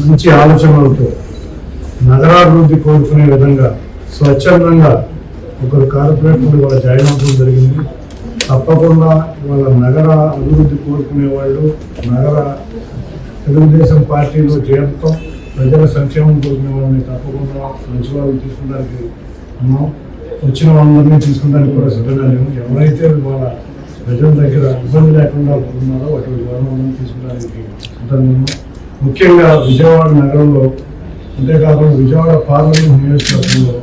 మంచి ఆలోచనలతో నగరాభివృద్ధి కోరుకునే విధంగా స్వచ్ఛందంగా ఒకరు కార్పొరేట్ వాళ్ళ జాయిన్ అవడం జరిగింది. తప్పకుండా వాళ్ళ నగర అభివృద్ధి కోరుకునే వాళ్ళు నగర తెలుగుదేశం పార్టీలో చేరటం, ప్రజల సంక్షేమం కోరుకునే వాళ్ళని తప్పకుండా మంచి వాళ్ళు తీసుకుంటానికి ఉన్నాం. వచ్చిన వాళ్ళందరినీ తీసుకుంటానికి కూడా సిద్ధంగా లేము. ఎవరైతే వాళ్ళ ప్రజల దగ్గర ఇబ్బంది లేకుండా ఉన్నారో అటువంటి వాళ్ళని తీసుకోవడానికి సిద్ధంగా ఉన్నాం. ముఖ్యంగా విజయవాడ నగరంలో అంతేకాకుండా విజయవాడ పార్లమెంట్ నియోజకవర్గంలో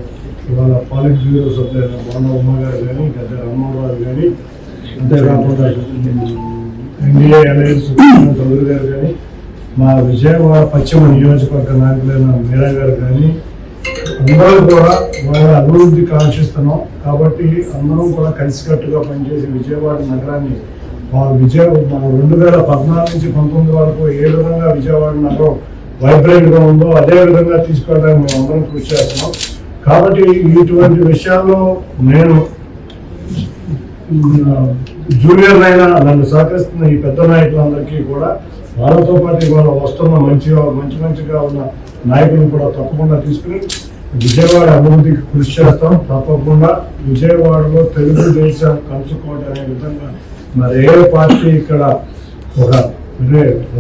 ఇవాళ పాలిట్ బ్యూరో సభ్యులైన బాణ ఉమ్మ గారు కానీ, గద్ద రామారావు కానీ, అంతేకాకుండా ఎన్డీఏ అలయన్స్ చౌదరి గారు కానీ, మా విజయవాడ పశ్చిమ నియోజకవర్గ నాయకులైన మీరా గారు కానీ అందరూ కూడా వాళ్ళ అభివృద్ధి కాంక్షిస్తున్నాం. కాబట్టి అందరం కూడా కలిసికట్టుగా పనిచేసి విజయవాడ నగరాన్ని 2014 నుంచి 19 వరకు ఏ విధంగా విజయవాడ నగరం వైబ్రెంట్గా ఉందో అదే విధంగా తీసుకోవడానికి మేము అందరం కృషి చేస్తున్నాం. కాబట్టి ఇటువంటి విషయాల్లో నేను జూనియర్ అయినా నన్ను సహకరిస్తున్న ఈ పెద్ద నాయకులందరికీ కూడా వాళ్ళతో పాటు ఇవాళ వస్తున్న మంచిగా ఉన్న నాయకులను కూడా తప్పకుండా తీసుకుని విజయవాడ అభివృద్ధికి కృషి చేస్తాం. తప్పకుండా విజయవాడలో తెలుగుదేశం కలుసుకోవడం అనే విధంగా మరి ఏ పార్టీ ఇక్కడ ఒక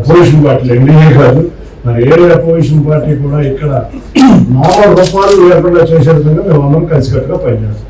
అపోజిషన్ పార్టీలు ఎన్డీఏ కాదు, మరి ఏ అపోజిషన్ పార్టీ కూడా ఇక్కడ 4 రూపాయలు లేకుండా చేసే విధంగా మేము అందరం కలిసికట్టుగా పనిచేస్తాం.